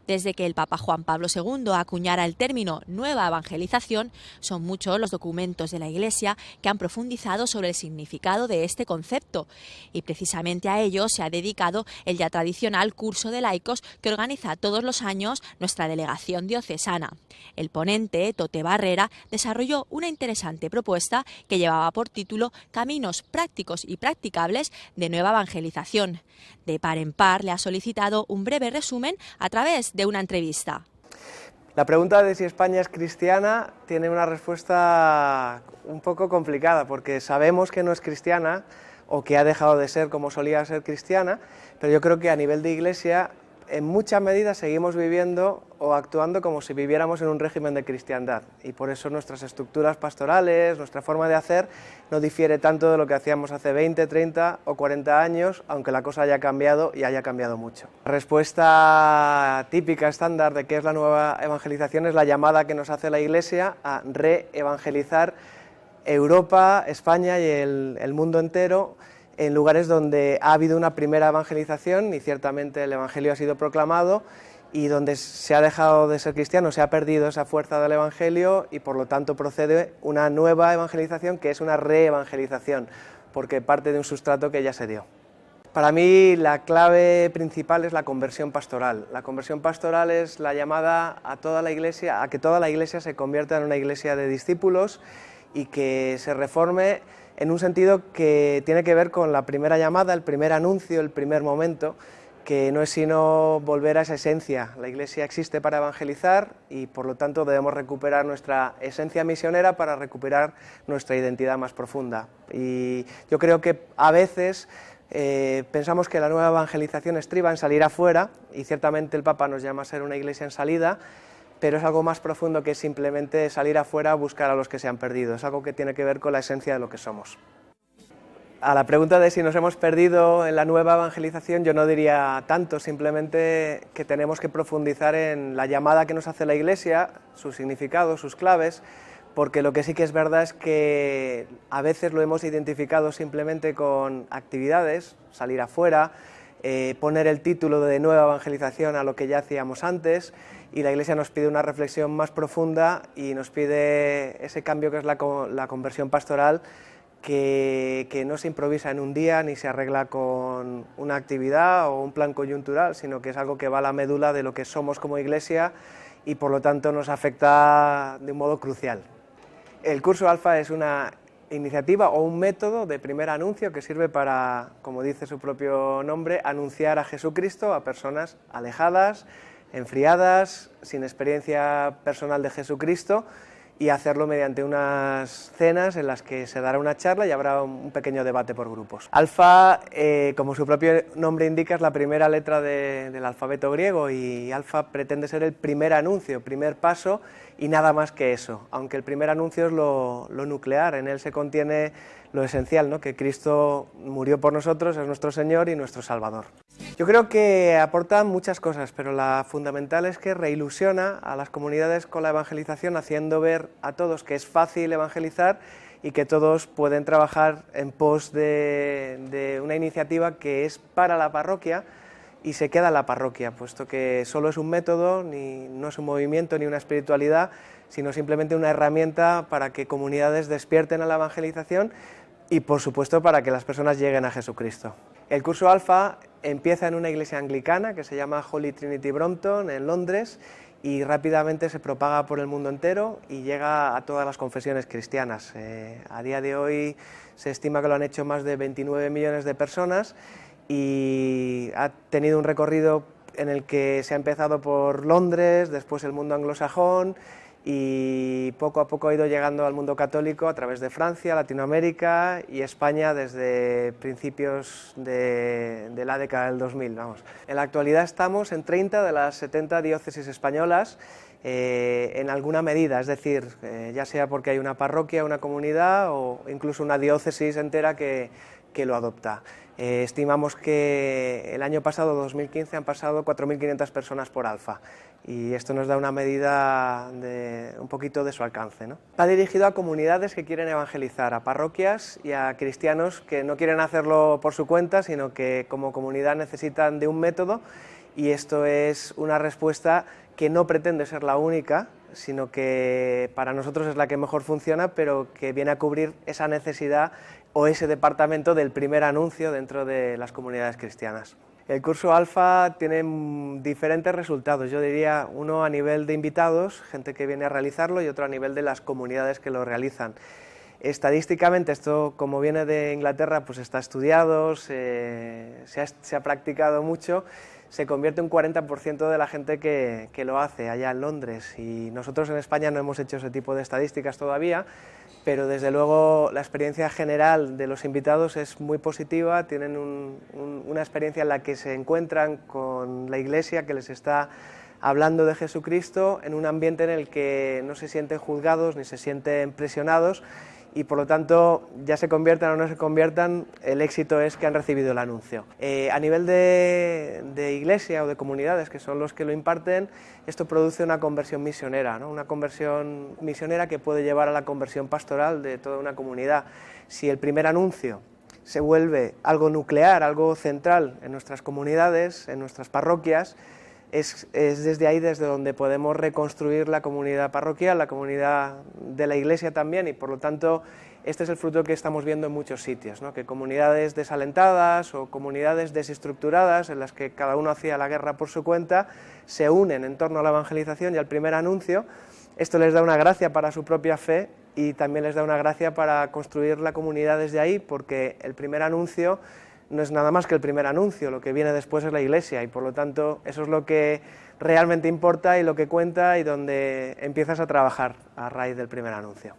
Desde que el Papa Juan Pablo II acuñara el término nueva evangelización, son muchos los documentos de la Iglesia que han profundizado sobre el significado de este concepto, y precisamente a ello se ha dedicado el ya tradicional curso de laicos que organiza todos los años nuestra delegación diocesana. El ponente, Tote Barrera, desarrolló una interesante propuesta que llevaba por título Caminos prácticos y practicables de nueva evangelización. De par en par le ha solicitado un breve resumen a través de una entrevista. La pregunta de si España es cristiana tiene una respuesta un poco complicada, porque sabemos que no es cristiana o que ha dejado de ser como solía ser cristiana, pero yo creo que a nivel de Iglesia en muchas medidas seguimos viviendo o actuando como si viviéramos en un régimen de cristiandad, y por eso nuestras estructuras pastorales, nuestra forma de hacer no difiere tanto de lo que hacíamos hace 20, 30 o 40 años, aunque la cosa haya cambiado y haya cambiado mucho. La respuesta típica, estándar de qué es la nueva evangelización es la llamada que nos hace la Iglesia a re-evangelizar Europa, España y el mundo entero, en lugares donde ha habido una primera evangelización y ciertamente el Evangelio ha sido proclamado, y donde se ha dejado de ser cristiano, se ha perdido esa fuerza del Evangelio, y por lo tanto procede una nueva evangelización que es una re-evangelización, porque parte de un sustrato que ya se dio. Para mí la clave principal es la conversión pastoral. La conversión pastoral es la llamada a toda la Iglesia, a que toda la Iglesia se convierta en una iglesia de discípulos y que se reforme en un sentido que tiene que ver con la primera llamada, el primer anuncio, el primer momento, que no es sino volver a esa esencia. La Iglesia existe para evangelizar y por lo tanto debemos recuperar nuestra esencia misionera para recuperar nuestra identidad más profunda. Y yo creo que a veces pensamos que la nueva evangelización estriba en salir afuera, y ciertamente el Papa nos llama a ser una iglesia en salida, pero es algo más profundo que simplemente salir afuera a buscar a los que se han perdido. Es algo que tiene que ver con la esencia de lo que somos. A la pregunta de si nos hemos perdido en la nueva evangelización, yo no diría tanto, simplemente que tenemos que profundizar en la llamada que nos hace la Iglesia, sus significados, sus claves, porque lo que sí que es verdad es que a veces lo hemos identificado simplemente con actividades, salir afuera, poner el título de nueva evangelización a lo que ya hacíamos antes, y la Iglesia nos pide una reflexión más profunda y nos pide ese cambio que es la conversión pastoral, que no se improvisa en un día ni se arregla con una actividad o un plan coyuntural, sino que es algo que va a la médula de lo que somos como Iglesia y por lo tanto nos afecta de un modo crucial. El curso Alfa es una iniciativa o un método de primer anuncio que sirve para, como dice su propio nombre, anunciar a Jesucristo a personas alejadas, enfriadas, sin experiencia personal de Jesucristo, y hacerlo mediante unas cenas en las que se dará una charla y habrá un pequeño debate por grupos. Alfa, como su propio nombre indica, es la primera letra del alfabeto griego, y alfa pretende ser el primer anuncio, primer paso, y nada más que eso, aunque el primer anuncio es lo nuclear, en él se contiene lo esencial, ¿no? Que Cristo murió por nosotros, es nuestro Señor y nuestro Salvador. Yo creo que aporta muchas cosas, pero la fundamental es que reilusiona a las comunidades con la evangelización, haciendo ver a todos que es fácil evangelizar y que todos pueden trabajar en pos de una iniciativa que es para la parroquia y se queda en la parroquia, puesto que solo es un método, no es un movimiento ni una espiritualidad, sino simplemente una herramienta para que comunidades despierten a la evangelización y, por supuesto, para que las personas lleguen a Jesucristo. El curso Alfa empieza en una iglesia anglicana que se llama Holy Trinity Brompton, en Londres, y rápidamente se propaga por el mundo entero y llega a todas las confesiones cristianas. A día de hoy se estima que lo han hecho más de 29 millones de personas y ha tenido un recorrido en el que se ha empezado por Londres, después el mundo anglosajón, y poco a poco ha ido llegando al mundo católico a través de Francia, Latinoamérica y España desde principios de la década del 2000. Vamos. En la actualidad estamos en 30 de las 70 diócesis españolas en alguna medida, es decir, ya sea porque hay una parroquia, una comunidad o incluso una diócesis entera que lo adopta. Estimamos que el año pasado, 2015, han pasado 4.500 personas por Alfa, y esto nos da una medida un poquito de su alcance, ¿no? Está dirigido a comunidades que quieren evangelizar, a parroquias y a cristianos que no quieren hacerlo por su cuenta, sino que como comunidad necesitan de un método y esto es una respuesta que no pretende ser la única, sino que para nosotros es la que mejor funciona, pero que viene a cubrir esa necesidad o ese departamento del primer anuncio dentro de las comunidades cristianas. El curso Alfa tiene diferentes resultados, yo diría uno a nivel de invitados, gente que viene a realizarlo, y otro a nivel de las comunidades que lo realizan. Estadísticamente, esto como viene de Inglaterra, pues está estudiado, se ha practicado mucho, se convierte en un 40% de la gente que lo hace allá en Londres, y nosotros en España no hemos hecho ese tipo de estadísticas todavía, pero desde luego la experiencia general de los invitados es muy positiva, tienen una experiencia en la que se encuentran con la Iglesia que les está hablando de Jesucristo en un ambiente en el que no se sienten juzgados ni se sienten presionados, y por lo tanto, ya se conviertan o no se conviertan, el éxito es que han recibido el anuncio. A nivel de iglesia o de comunidades, que son los que lo imparten, esto produce una conversión misionera, ¿no? Una conversión misionera que puede llevar a la conversión pastoral de toda una comunidad. Si el primer anuncio se vuelve algo nuclear, algo central en nuestras comunidades, en nuestras parroquias, es desde ahí desde donde podemos reconstruir la comunidad parroquial, la comunidad de la Iglesia también, y por lo tanto este es el fruto que estamos viendo en muchos sitios, ¿no? Que comunidades desalentadas o comunidades desestructuradas en las que cada uno hacía la guerra por su cuenta se unen en torno a la evangelización y al primer anuncio. Esto les da una gracia para su propia fe y también les da una gracia para construir la comunidad desde ahí, porque el primer anuncio no es nada más que el primer anuncio, lo que viene después es la Iglesia, y por lo tanto eso es lo que realmente importa y lo que cuenta y donde empiezas a trabajar a raíz del primer anuncio.